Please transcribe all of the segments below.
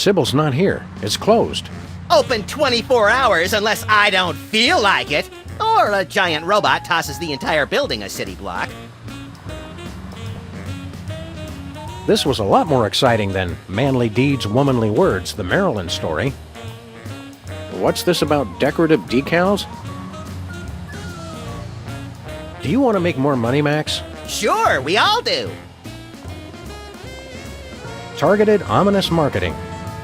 Sybil's not here. It's closed. Open 24 hours unless I don't feel like it. Or a giant robot tosses the entire building a city block. This was a lot more exciting than Manly Deeds, Womanly Words, the Maryland story. What's this about decorative decals? Do you want to make more money, Max? Sure, we all do. Targeted, ominous marketing.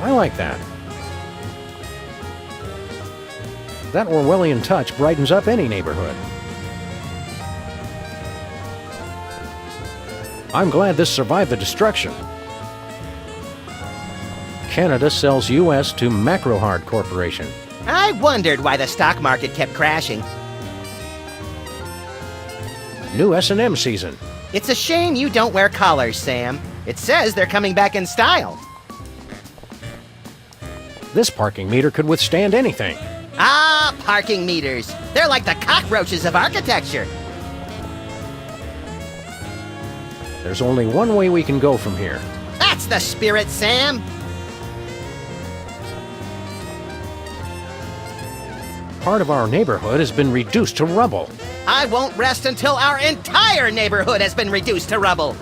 I like that. That Orwellian touch brightens up any neighborhood. I'm glad this survived the destruction. Canada sells U.S. to Macrohard Corporation. I wondered why the stock market kept crashing. New S&M season. It's a shame you don't wear collars, Sam. It says they're coming back in style. This parking meter could withstand anything. Ah, parking meters. They're like the cockroaches of architecture. There's only one way we can go from here. That's the spirit, Sam. Part of our neighborhood has been reduced to rubble. I won't rest until our entire neighborhood has been reduced to rubble.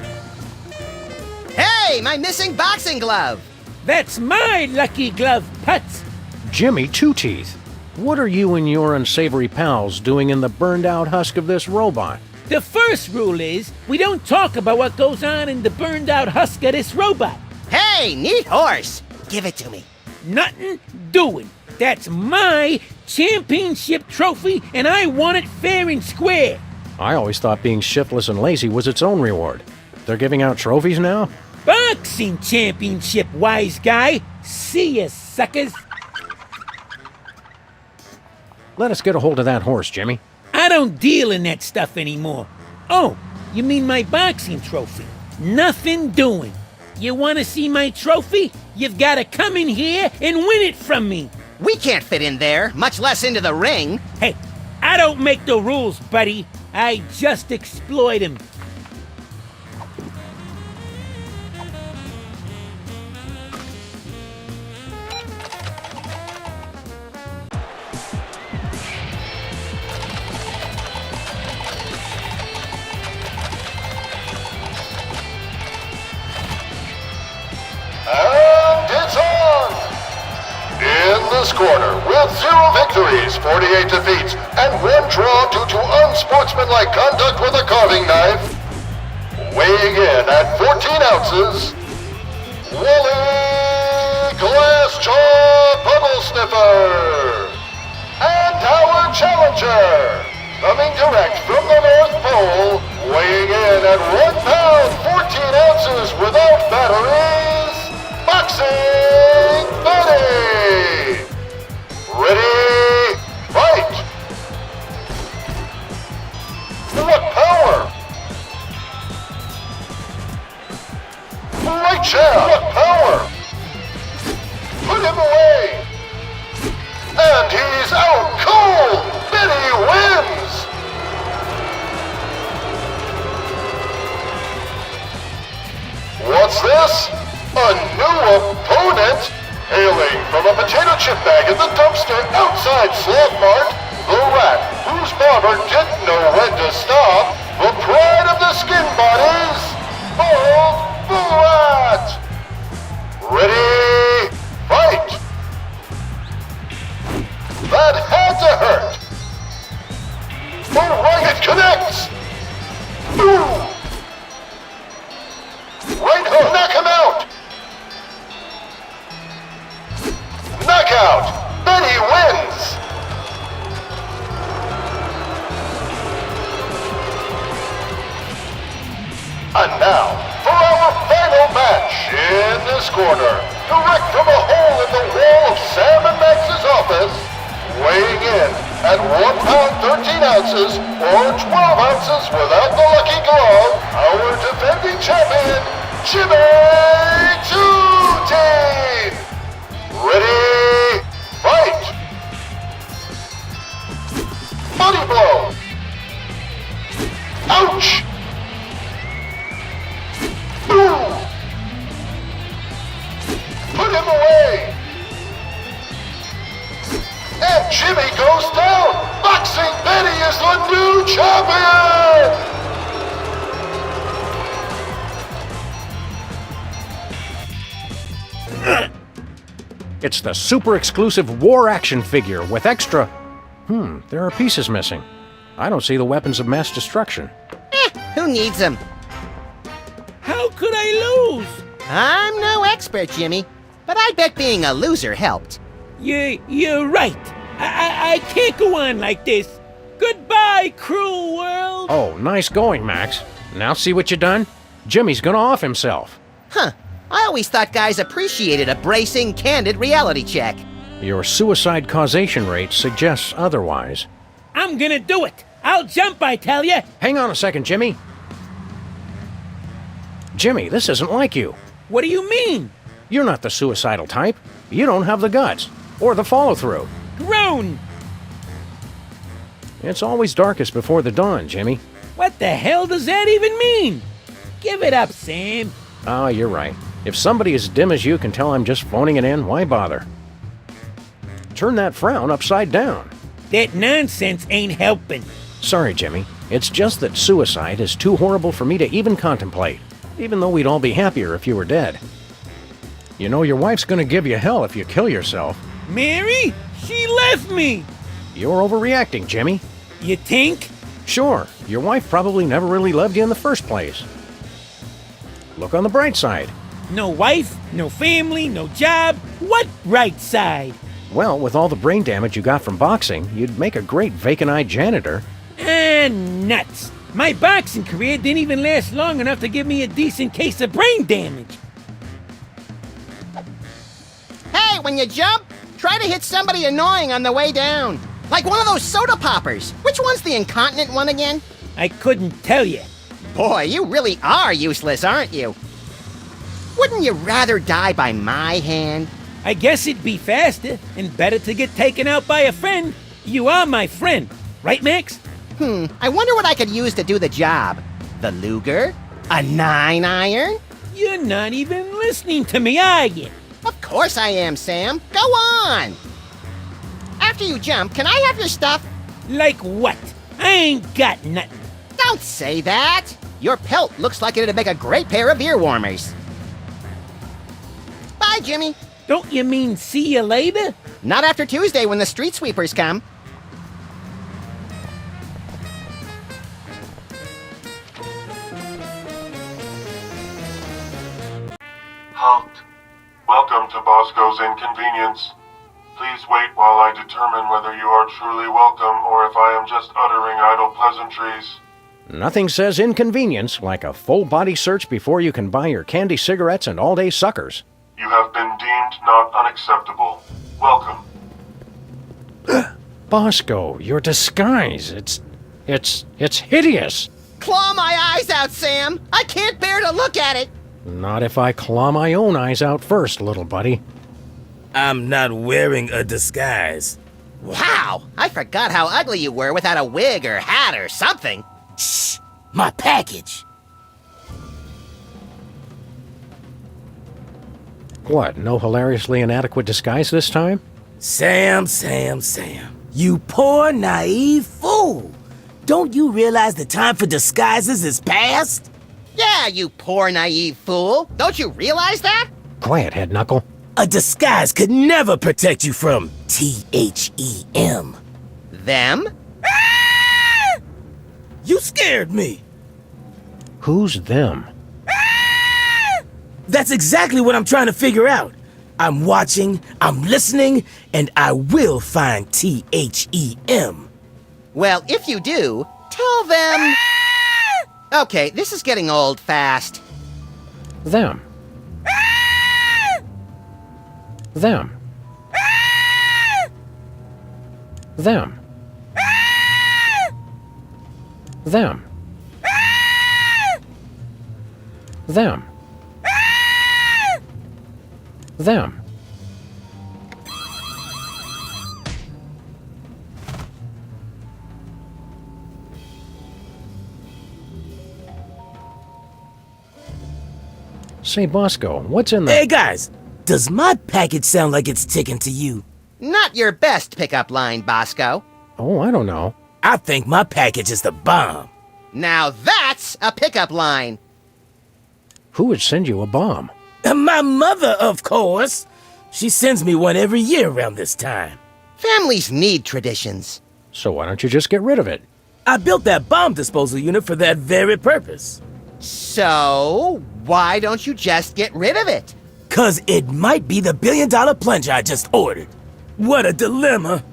Hey, my missing boxing glove. That's my lucky glove, Putz. Jimmy Two Teeth, what are you and your unsavory pals doing in the burned-out husk of this robot? The first rule is we don't talk about what goes on in the burned-out husk of this robot. Hey, neat horse. Give it to me. Nothing doing. That's my championship trophy, and I want it fair and square. I always thought being shiftless and lazy was its own reward. They're giving out trophies now? Boxing championship, wise guy. See ya, suckers. Let us get a hold of that horse, Jimmy. I don't deal in that stuff anymore. Oh, you mean my boxing trophy? Nothing doing. You want to see my trophy? You've got to come in here and win it from me. We can't fit in there, much less into the ring. Hey, I don't make the rules, buddy. I just exploit them. And it's on! In this quarter, with 0 victories, 48 defeats, and 1 draw due to unsportsmanlike conduct with a carving knife, weighing in at 14 ounces, Wally Glassjaw Bubble Sniffer! And our challenger, coming direct from the North Pole, weighing in at 1 pound, 14 ounces without batteries, Boxing Buddy! Ready, fight! What power! Right jab! What power! Put him away! And he's out cold! Benny wins! What's this? A new opponent? Hailing from a potato chip bag in the dumpster outside Sloth Mart, the Rat, whose barber didn't know when to stop, the pride of the skin bodies, Bald the Rat! Ready, fight! That had to hurt! Alright, it connects! Boom! Right hook, knock him out! Knockout! Benny wins! And now, for our final match in this corner, direct from a hole in the wall of Sam and Max's office, weighing in at 1 pound 13 ounces or 12 ounces without the lucky glove, our defending champion, Jimmy Two Teeth! Ready, fight! Body blow! Ouch! Boom! Put him away! Jimmy goes down. Boxing Betty is the new champion. It's the super exclusive war action figure with extra... there are pieces missing. I don't see the weapons of mass destruction. Who needs them? How could I lose? I'm no expert, Jimmy, but I bet being a loser helped. You're right. I can't go on like this. Goodbye, cruel world. Oh, nice going, Max. Now see what you done? Jimmy's gonna off himself. Huh. I always thought guys appreciated a bracing, candid reality check. Your suicide causation rate suggests otherwise. I'm gonna do it. I'll jump, I tell ya. Hang on a second, Jimmy. Jimmy, this isn't like you. What do you mean? You're not the suicidal type. You don't have the guts. Or the follow-through. Grown. It's always darkest before the dawn, Jimmy. What the hell does that even mean? Give it up, Sam. Ah, you're right. If somebody as dim as you can tell I'm just phoning it in, why bother? Turn that frown upside down. That nonsense ain't helping. Sorry, Jimmy. It's just that suicide is too horrible for me to even contemplate, even though we'd all be happier if you were dead. You know, your wife's gonna give you hell if you kill yourself. Mary? She left me. You're overreacting, Jimmy. You think? Sure, your wife probably never really loved you in the first place. Look on the bright side. No wife, no family, no job. What right side? Well, with all the brain damage you got from boxing, you'd make a great vacant-eyed janitor. Nuts. My boxing career didn't even last long enough to give me a decent case of brain damage. Hey, when you jump, try to hit somebody annoying on the way down. Like one of those soda poppers. Which one's the incontinent one again? I couldn't tell you. Boy, you really are useless, aren't you? Wouldn't you rather die by my hand? I guess it'd be faster and better to get taken out by a friend. You are my friend, right, Max? I wonder what I could use to do the job. The Luger? A 9-iron? You're not even listening to me, are you? Of course I am, Sam. Go on! After you jump, can I have your stuff? Like what? I ain't got nothing. Don't say that! Your pelt looks like it'd make a great pair of ear warmers. Bye, Jimmy. Don't you mean see you later? Not after Tuesday when the street sweepers come. Halt. Welcome to Bosco's Inconvenience. Please wait while I determine whether you are truly welcome or if I am just uttering idle pleasantries. Nothing says inconvenience like a full-body search before you can buy your candy cigarettes and all-day suckers. You have been deemed not unacceptable. Welcome. Bosco, your disguise, it's hideous. Claw my eyes out, Sam! I can't bear to look at it! Not if I claw my own eyes out first, little buddy. I'm not wearing a disguise. Wow! I forgot how ugly you were without a wig or hat or something. Shh! My package! What, no hilariously inadequate disguise this time? Sam. You poor, naive fool! Don't you realize the time for disguises is past? Yeah, you poor naive fool! Don't you realize that? Quiet, Head Knuckle. A disguise could never protect you from THEM. Them? Ah! You scared me! Who's them? That's exactly what I'm trying to figure out. I'm watching, I'm listening, and I will find THEM. Well, if you do, tell them... Okay, this is getting old fast. Them. Them. Them. Them. Them. Them. Say, Bosco, what's in the... Hey guys, does my package sound like it's ticking to you? Not your best pickup line, Bosco. Oh, I don't know. I think my package is the bomb. Now that's a pickup line. Who would send you a bomb? My mother, of course. She sends me one every year around this time. Families need traditions. So why don't you just get rid of it? I built that bomb disposal unit for that very purpose. So, why don't you just get rid of it? 'Cause it might be the billion-dollar plunger I just ordered. What a dilemma.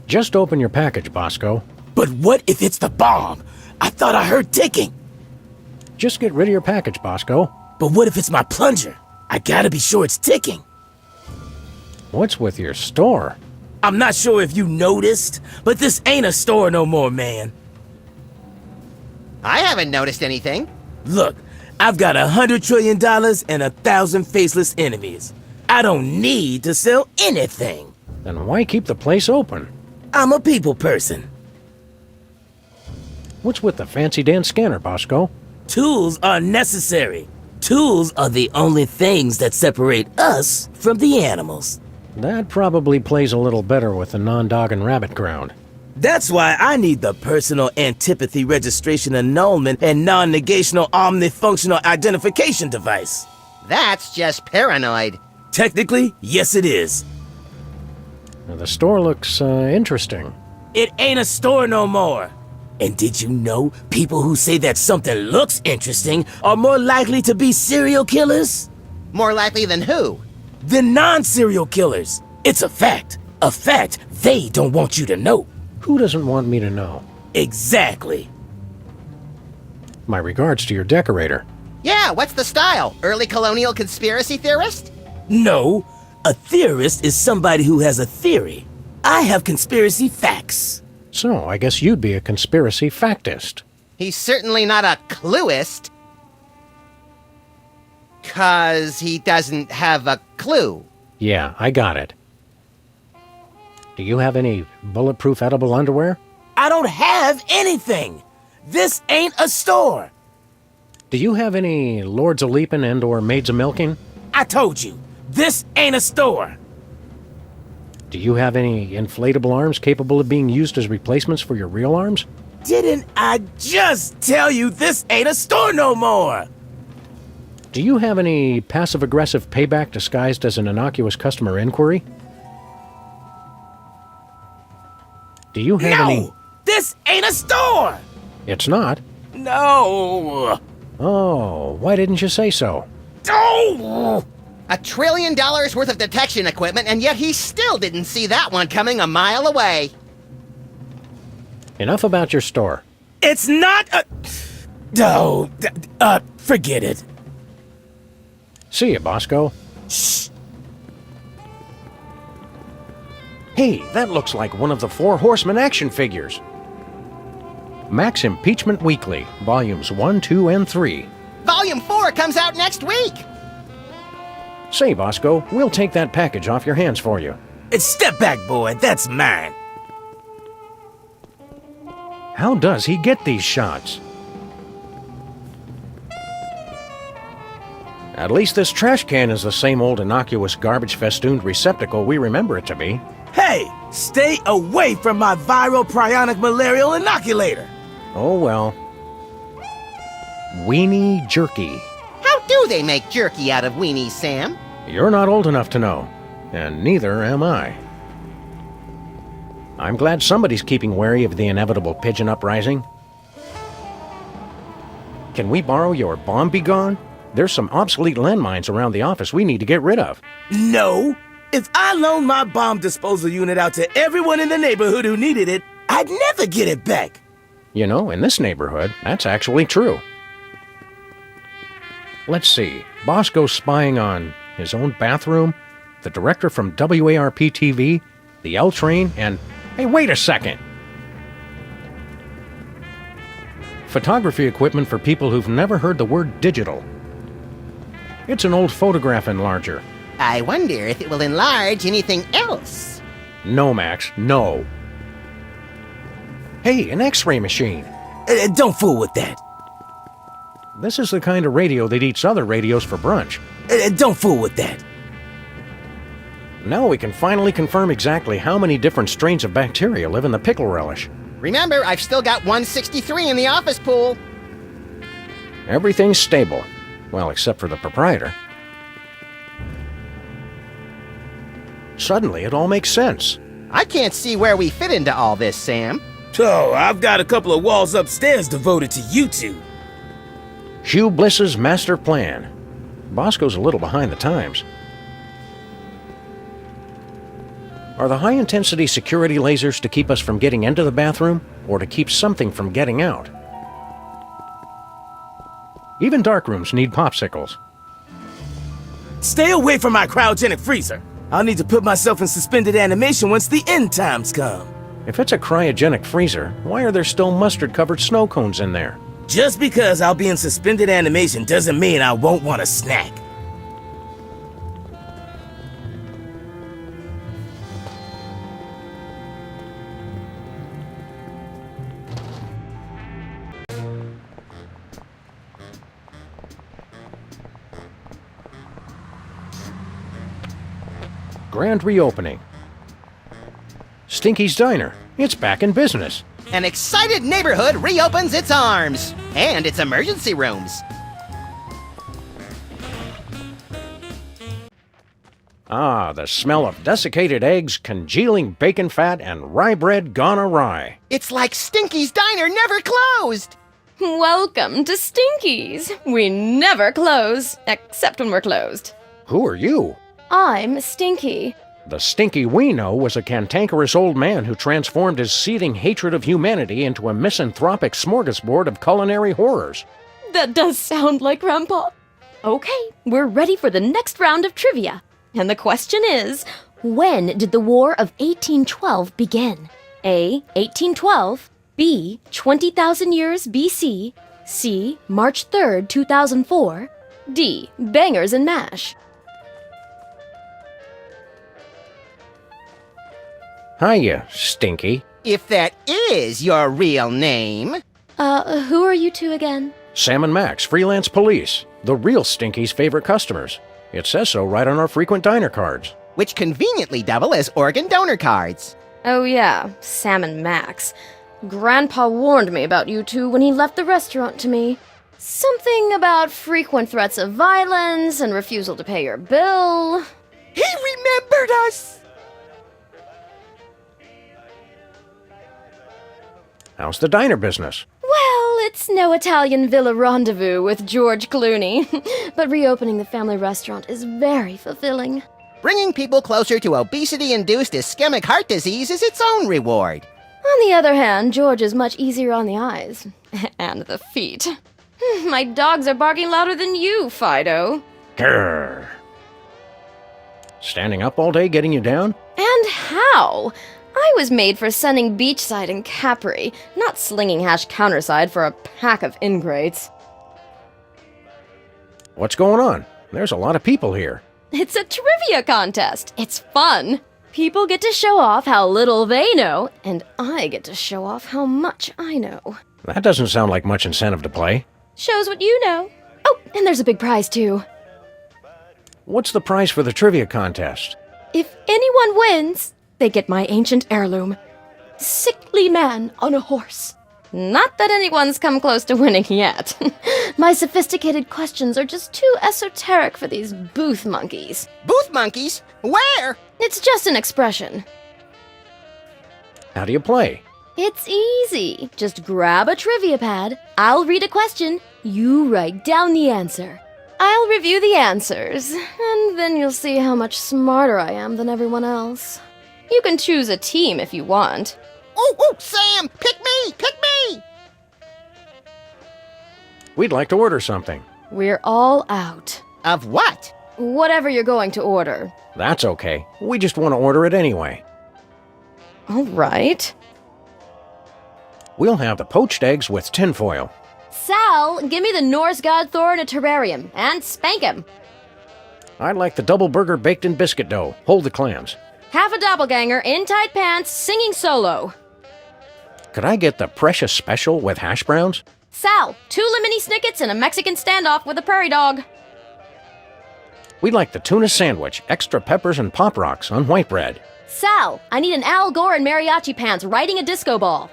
Just open your package, Bosco. But what if it's the bomb? I thought I heard ticking. Just get rid of your package, Bosco. But what if it's my plunger? I gotta be sure it's ticking. What's with your store? I'm not sure if you noticed, but this ain't a store no more, man. I haven't noticed anything. Look, I've got $100 trillion and 1,000 faceless enemies. I don't need to sell anything. Then why keep the place open? I'm a people person. What's with the fancy dance scanner, Bosco? Tools are necessary. Tools are the only things that separate us from the animals. That probably plays a little better with the non-dog and rabbit ground. That's why I need the personal antipathy registration annulment and non-negational omnifunctional identification device. That's just paranoid. Technically, yes it is. Now, the store looks interesting. It ain't a store no more. And did you know people who say that something looks interesting are more likely to be serial killers More likely than who? than non-serial killers? It's a fact. A fact they don't want you to know. Who doesn't want me to know? Exactly. My regards to your decorator. Yeah, what's the style? Early colonial conspiracy theorist? No, a theorist is somebody who has a theory. I have conspiracy facts. So, I guess you'd be a conspiracy factist. He's certainly not a clueist. 'Cause he doesn't have a clue. Yeah, I got it. Do you have any bulletproof edible underwear? I don't have anything. This ain't a store. Do you have any Lords of Leaping and or Maids of Milking? I told you, this ain't a store. Do you have any inflatable arms capable of being used as replacements for your real arms? Didn't I just tell you this ain't a store no more? Do you have any passive-aggressive payback disguised as an innocuous customer inquiry? Do you have any... No! This ain't a store! It's not? No! Oh, why didn't you say so? Oh! $1 trillion worth of detection equipment, and yet he still didn't see that one coming a mile away. Enough about your store. It's not a... No, forget it. See ya, Bosco. Shh. Hey, that looks like one of the Four Horsemen action figures. Max Impeachment Weekly, Volumes 1, 2, and 3. Volume 4 comes out next week. Say, Bosco, we'll take that package off your hands for you. Step back, boy. That's mine. How does he get these shots? At least this trash can is the same old innocuous garbage-festooned receptacle we remember it to be. Hey, stay away from my viral prionic malarial inoculator. Oh well. Weenie jerky. How do they make jerky out of weenies, Sam? You're not old enough to know, and neither am I. I'm glad somebody's keeping wary of the inevitable pigeon uprising. Can we borrow your bomb be gone? There's some obsolete landmines around the office we need to get rid of. No. If I loaned my bomb disposal unit out to everyone in the neighborhood who needed it, I'd never get it back. You know, in this neighborhood, that's actually true. Let's see. Bosco's spying on his own bathroom, the director from WARP-TV, the L Train, and... Hey, wait a second! Photography equipment for people who've never heard the word digital. It's an old photograph enlarger. I wonder if it will enlarge anything else. No, Max, no. Hey, an X-ray machine. Don't fool with that. This is the kind of radio that eats other radios for brunch. Don't fool with that. Now we can finally confirm exactly how many different strains of bacteria live in the pickle relish. Remember, I've still got 163 in the office pool. Everything's stable. Well, except for the proprietor. Suddenly, it all makes sense. I can't see where we fit into all this, Sam. Oh, I've got a couple of walls upstairs devoted to you two. Hugh Bliss's master plan. Bosco's a little behind the times. Are the high-intensity security lasers to keep us from getting into the bathroom, or to keep something from getting out? Even dark rooms need popsicles. Stay away from my cryogenic freezer. I'll need to put myself in suspended animation once the end times come. If it's a cryogenic freezer, why are there still mustard-covered snow cones in there? Just because I'll be in suspended animation doesn't mean I won't want a snack. Grand reopening. Stinky's Diner. It's back in business. An excited neighborhood reopens its arms and its emergency rooms. Ah, the smell of desiccated eggs, congealing bacon fat, and rye bread gone awry. It's like Stinky's Diner never closed. Welcome to Stinky's. We never close, except when we're closed. Who are you? I'm Stinky. The Stinky we know was a cantankerous old man who transformed his seething hatred of humanity into a misanthropic smorgasbord of culinary horrors. That does sound like Grandpa. Okay, we're ready for the next round of trivia. And the question is, when did the War of 1812 begin? A. 1812. B. 20,000 years BC. C. March 3rd, 2004. D. Bangers and Mash. Hiya, Stinky. If that is your real name. Who are you two again? Sam and Max, freelance police. The real Stinky's favorite customers. It says so right on our frequent diner cards. Which conveniently double as organ donor cards. Oh yeah, Sam and Max. Grandpa warned me about you two when he left the restaurant to me. Something about frequent threats of violence and refusal to pay your bill. He remembered us! How's the diner business? Well, it's no Italian villa rendezvous with George Clooney, but reopening the family restaurant is very fulfilling. Bringing people closer to obesity-induced ischemic heart disease is its own reward. On the other hand, George is much easier on the eyes. And the feet. My dogs are barking louder than you, Fido. Grrr. Standing up all day getting you down? And how? I was made for sunning beachside and Capri, not slinging hash counterside for a pack of ingrates. What's going on? There's a lot of people here. It's a trivia contest. It's fun. People get to show off how little they know, and I get to show off how much I know. That doesn't sound like much incentive to play. Shows what you know. Oh, and there's a big prize, too. What's the prize for the trivia contest? If anyone wins, they get my ancient heirloom. Sickly man on a horse. Not that anyone's come close to winning yet. My sophisticated questions are just too esoteric for these booth monkeys. Booth monkeys? Where? It's just an expression. How do you play? It's easy. Just grab a trivia pad, I'll read a question, you write down the answer. I'll review the answers, and then you'll see how much smarter I am than everyone else. You can choose a team if you want. Oh, Sam! Pick me! Pick me! We'd like to order something. We're all out. Of what? Whatever you're going to order. That's okay. We just want to order it anyway. All right. We'll have the poached eggs with tinfoil. Sal, give me the Norse god Thor in a terrarium, and spank him. I'd like the double burger baked in biscuit dough. Hold the clams. Half a doppelganger in tight pants singing solo. Could I get the precious special with hash browns? Sal, 2 lemony snickets and a Mexican standoff with a prairie dog. We'd like the tuna sandwich, extra peppers and pop rocks on white bread. Sal, I need an Al Gore and mariachi pants riding a disco ball.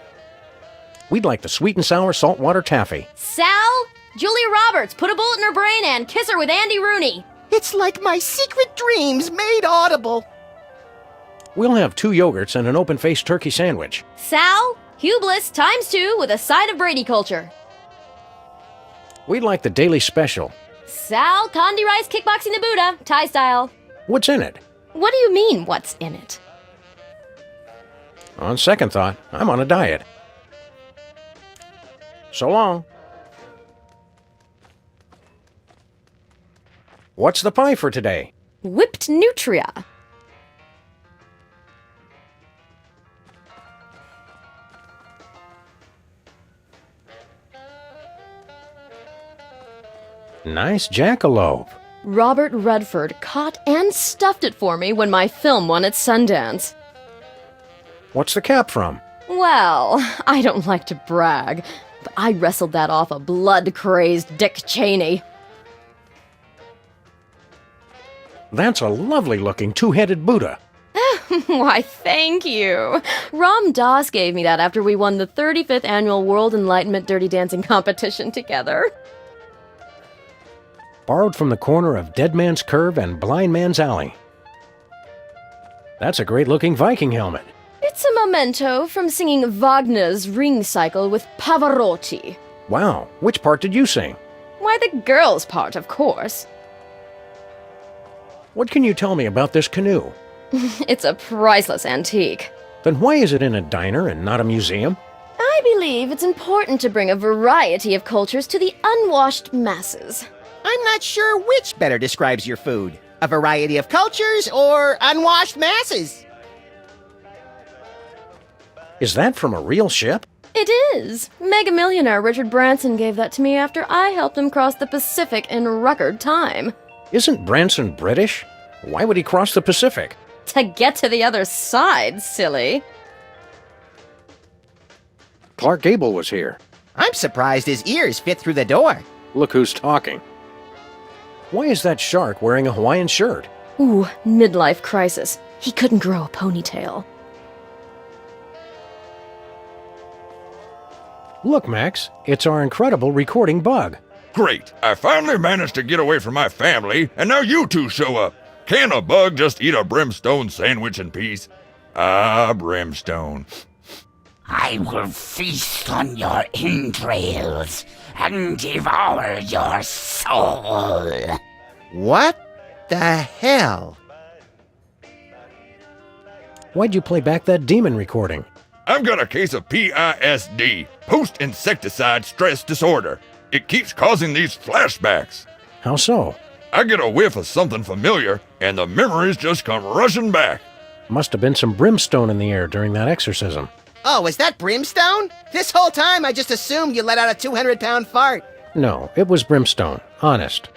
We'd like the sweet and sour saltwater taffy. Sal, Julia Roberts, put a bullet in her brain and kiss her with Andy Rooney. It's like my secret dreams made audible. We'll have 2 yogurts and an open-faced turkey sandwich. Sal, Hugh Bliss ×2 with a side of Brady culture. We'd like the daily special. Sal, Condi Rice kickboxing Nabuda, Thai style. What's in it? What do you mean, what's in it? On second thought, I'm on a diet. So long. What's the pie for today? Whipped Nutria. Nice jackalope. Robert Redford caught and stuffed it for me when my film won at Sundance. What's the cap from? Well, I don't like to brag, but I wrestled that off a blood-crazed Dick Cheney. That's a lovely-looking 2-headed Buddha. Why, thank you. Ram Dass gave me that after we won the 35th annual World Enlightenment Dirty Dancing competition together. Borrowed from the corner of Dead Man's Curve and Blind Man's Alley. That's a great-looking Viking helmet. It's a memento from singing Wagner's Ring Cycle with Pavarotti. Wow, which part did you sing? Why, the girls' part, of course. What can you tell me about this canoe? It's a priceless antique. Then why is it in a diner and not a museum? I believe it's important to bring a variety of cultures to the unwashed masses. I'm not sure which better describes your food. A variety of cultures or unwashed masses? Is that from a real ship? It is. Mega millionaire Richard Branson gave that to me after I helped him cross the Pacific in record time. Isn't Branson British? Why would he cross the Pacific? To get to the other side, silly. Clark Gable was here. I'm surprised his ears fit through the door. Look who's talking. Why is that shark wearing a Hawaiian shirt? Ooh, midlife crisis. He couldn't grow a ponytail. Look, Max, it's our incredible recording bug. Great! I finally managed to get away from my family, and now you two show up. Can a bug just eat a brimstone sandwich in peace? Ah, brimstone. I will feast on your entrails and devour your soul. What the hell? Why'd you play back that demon recording? I've got a case of PISD, post-insecticide stress disorder. It keeps causing these flashbacks. How so? I get a whiff of something familiar, and the memories just come rushing back. Must have been some brimstone in the air during that exorcism. Oh, is that brimstone? This whole time I just assumed you let out a 200-pound fart. No, it was brimstone. Honest.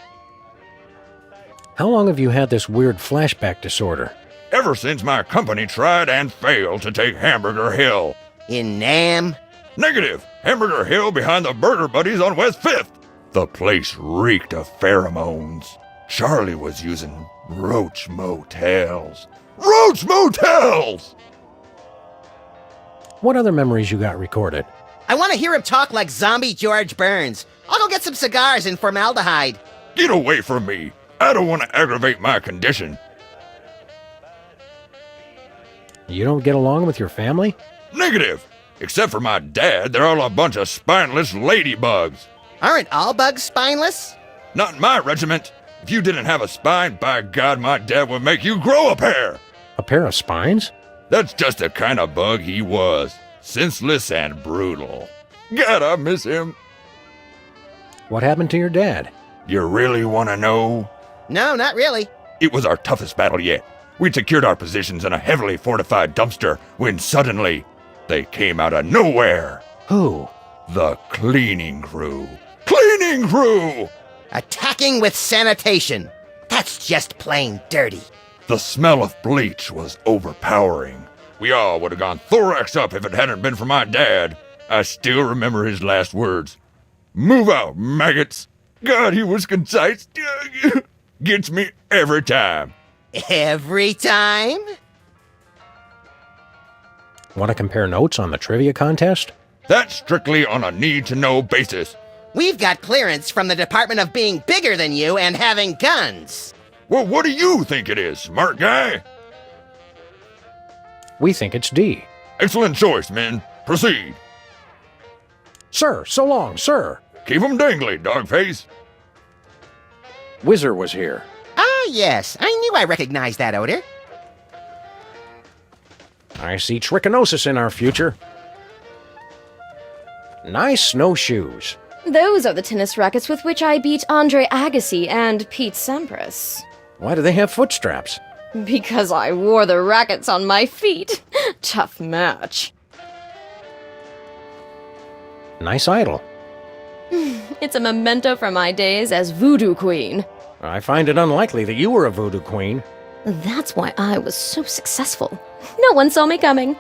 How long have you had this weird flashback disorder? Ever since my company tried and failed to take Hamburger Hill. In Nam? Negative! Hamburger Hill behind the Burger Buddies on West 5th. The place reeked of pheromones. Charlie was using Roach Motels. Roach Motels! What other memories you got recorded? I want to hear him talk like zombie George Burns. I'll go get some cigars and formaldehyde. Get away from me. I don't want to aggravate my condition. You don't get along with your family? Negative. Except for my dad, they're all a bunch of spineless ladybugs. Aren't all bugs spineless? Not in my regiment. If you didn't have a spine, by God, my dad would make you grow a pair. A pair of spines? That's just the kind of bug he was. Senseless and brutal. God, I miss him. What happened to your dad? You really want to know? No, not really. It was our toughest battle yet. We'd secured our positions in a heavily fortified dumpster when suddenly they came out of nowhere. Who? The cleaning crew. Cleaning crew! Attacking with sanitation. That's just plain dirty. The smell of bleach was overpowering. We all would have gone thorax up if it hadn't been for my dad. I still remember his last words. Move out, maggots. God, he was concise. Gets me every time. Every time? Want to compare notes on the trivia contest? That's strictly on a need-to-know basis. We've got clearance from the Department of being bigger than you and having guns. Well, what do you think it is, smart guy? We think it's D. Excellent choice, men. Proceed. Sir, so long, sir. Keep 'em dangly, dogface. Whizzer was here. Ah, yes. I knew I recognized that odor. I see trichinosis in our future. Nice snowshoes. Those are the tennis rackets with which I beat Andre Agassi and Pete Sampras. Why do they have foot straps? Because I wore the rackets on my feet. Tough match. Nice idol. It's a memento from my days as Voodoo Queen. I find it unlikely that you were a voodoo queen. That's why I was so successful. No one saw me coming.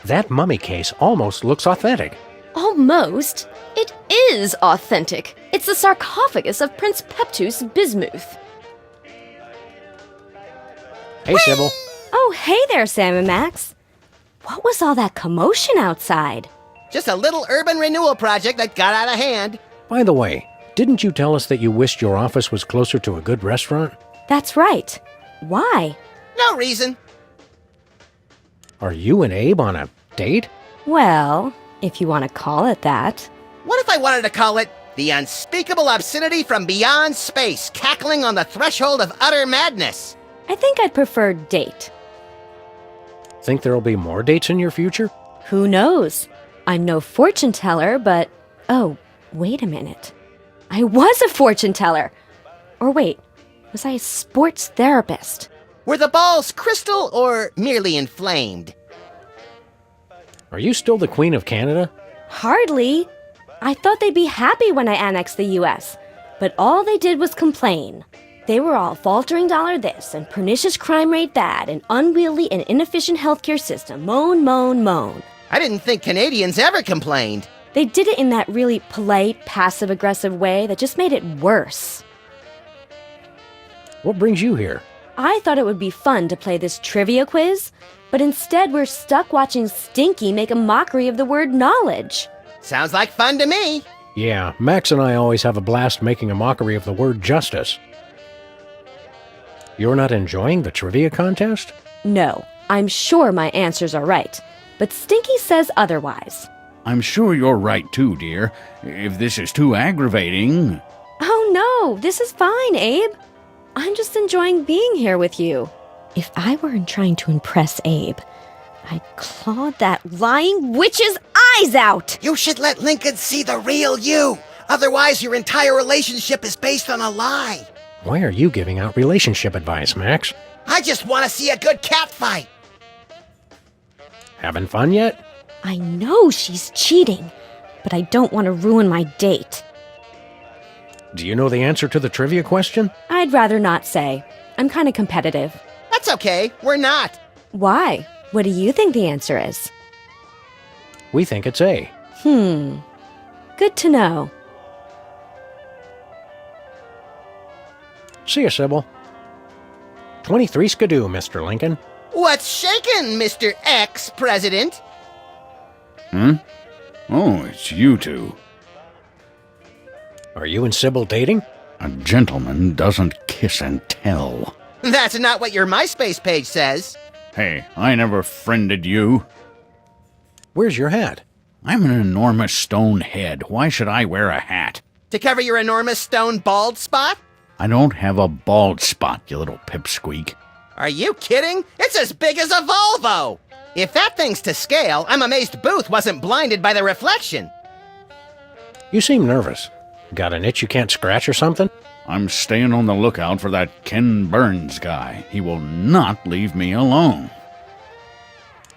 That mummy case almost looks authentic. Almost. It is authentic. It's the sarcophagus of Prince Peptus Bismuth. Hey, Sybil. Oh, hey there, Sam and Max. What was all that commotion outside? Just a little urban renewal project that got out of hand. By the way, didn't you tell us that you wished your office was closer to a good restaurant? That's right. Why? No reason. Are you and Abe on a date? Well, if you want to call it that. What if I wanted to call it the unspeakable obscenity from beyond space, cackling on the threshold of utter madness? I think I'd prefer date. Think there'll be more dates in your future? Who knows? I'm no fortune teller, but... Oh, wait a minute. I was a fortune teller! Or wait, was I a sports therapist? Were the balls crystal or merely inflamed? Are you still the Queen of Canada? Hardly. I thought they'd be happy when I annexed the U.S., but all they did was complain. They were all faltering dollar this and pernicious crime rate that and unwieldy and inefficient healthcare system. Moan, moan, moan. I didn't think Canadians ever complained. They did it in that really polite, passive-aggressive way that just made it worse. What brings you here? I thought it would be fun to play this trivia quiz, but instead we're stuck watching Stinky make a mockery of the word knowledge. Sounds like fun to me. Yeah, Max and I always have a blast making a mockery of the word justice. You're not enjoying the trivia contest? No, I'm sure my answers are right, but Stinky says otherwise. I'm sure you're right too, dear. If this is too aggravating... Oh no, this is fine, Abe. I'm just enjoying being here with you. If I weren't trying to impress Abe, I'd claw that lying witch's eyes out! You should let Lincoln see the real you. Otherwise, your entire relationship is based on a lie. Why are you giving out relationship advice, Max? I just want to see a good cat fight. Having fun yet? I know she's cheating, but I don't want to ruin my date. Do you know the answer to the trivia question? I'd rather not say. I'm kind of competitive. That's okay. We're not. Why? What do you think the answer is? We think it's A. Good to know. See you, Sybil. 23 skidoo, Mr. Lincoln. What's shaking, Mr. Ex-President? Oh, it's you two. Are you and Sybil dating? A gentleman doesn't kiss and tell. That's not what your MySpace page says. Hey, I never friended you. Where's your hat? I'm an enormous stone head. Why should I wear a hat? To cover your enormous stone bald spot? I don't have a bald spot, you little pipsqueak. Are you kidding? It's as big as a Volvo! If that thing's to scale, I'm amazed Booth wasn't blinded by the reflection. You seem nervous. Got an itch you can't scratch or something? I'm staying on the lookout for that Ken Burns guy. He will not leave me alone.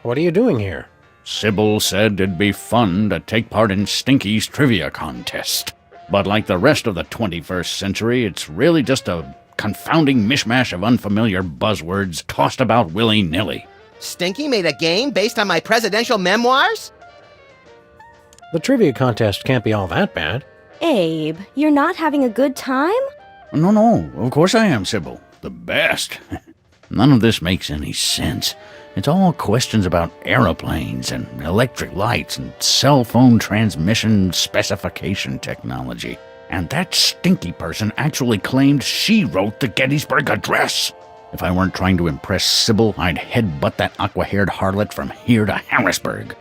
What are you doing here? Sybil said it'd be fun to take part in Stinky's trivia contest. But like the rest of the 21st century, it's really just a confounding mishmash of unfamiliar buzzwords tossed about willy-nilly. Stinky made a game based on my presidential memoirs? The trivia contest can't be all that bad. Abe, you're not having a good time? No, of course I am, Sybil. The best. None of this makes any sense. It's all questions about aeroplanes and electric lights and cell phone transmission specification technology. And that stinky person actually claimed she wrote the Gettysburg Address. If I weren't trying to impress Sybil, I'd headbutt that aqua-haired harlot from here to Harrisburg.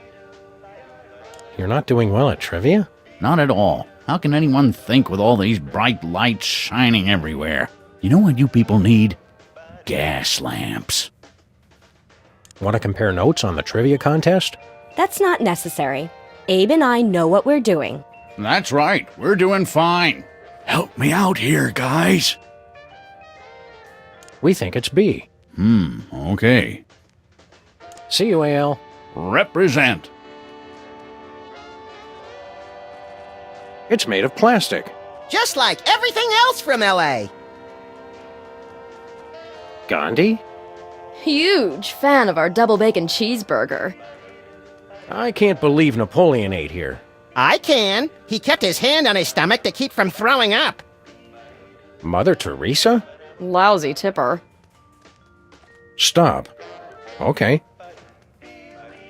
You're not doing well at trivia? Not at all. How can anyone think with all these bright lights shining everywhere? You know what you people need? Gas lamps. Want to compare notes on the trivia contest? That's not necessary. Abe and I know what we're doing. That's right. We're doing fine. Help me out here, guys. We think it's B. Okay. See you, AL. Represent. It's made of plastic. Just like everything else from LA. Gandhi? Huge fan of our double bacon cheeseburger. I can't believe Napoleon ate here. I can. He kept his hand on his stomach to keep from throwing up. Mother Teresa? Lousy tipper. Stop. Okay.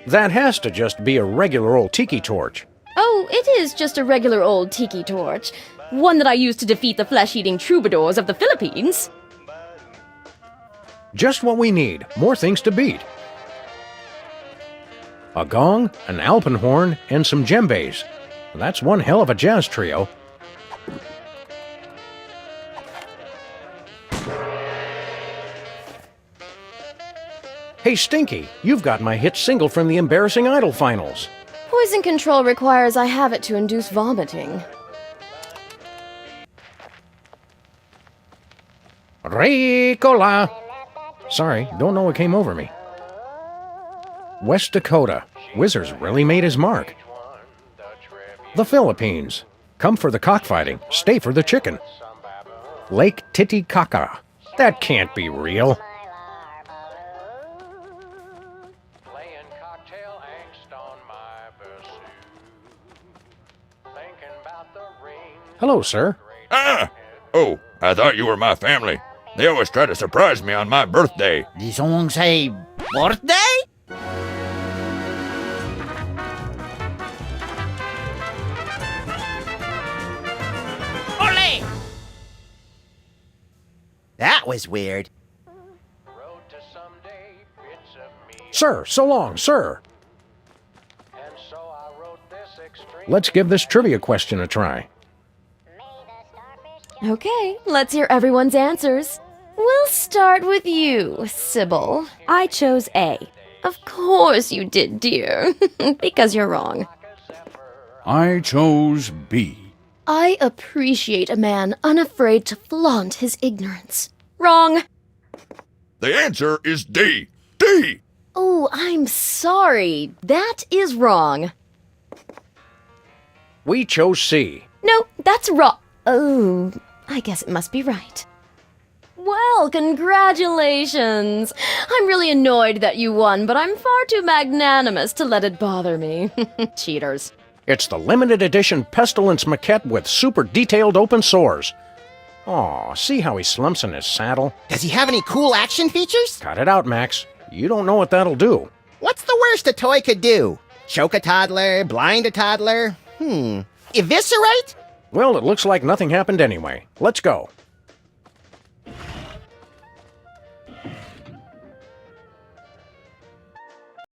That has to just be a regular old tiki torch. Oh, it is just a regular old tiki torch. One that I used to defeat the flesh-eating troubadours of the Philippines. Just what we need. More things to beat. A gong, an alpenhorn, and some djembes. That's one hell of a jazz trio. Hey, Stinky, you've got my hit single from the Embarrassing Idol finals. Poison control requires I have it to induce vomiting. Ricola! Sorry, don't know what came over me. West Dakota. Wizards really made his mark. The Philippines. Come for the cockfighting, stay for the chicken. Lake Titicaca. That can't be real. Hello, sir. Ah! Oh, I thought you were my family. They always try to surprise me on my birthday. Did someone say birthday? Ole! That was weird. Sir, so long, sir. Let's give this trivia question a try. Okay, let's hear everyone's answers. We'll start with you, Sybil. I chose A. Of course you did, dear. Because you're wrong. I chose B. I appreciate a man unafraid to flaunt his ignorance. Wrong. The answer is D. D! Oh, I'm sorry. That is wrong. We chose C. No, that's wrong. Oh, I guess it must be right. Well, congratulations. I'm really annoyed that you won, but I'm far too magnanimous to let it bother me. Cheaters. It's the limited edition Pestilence maquette with super detailed open sores. Aw, see how he slumps in his saddle? Does he have any cool action features? Cut it out, Max. You don't know what that'll do. What's the worst a toy could do? Choke a toddler? Blind a toddler? Eviscerate? Well, it looks like nothing happened anyway. Let's go.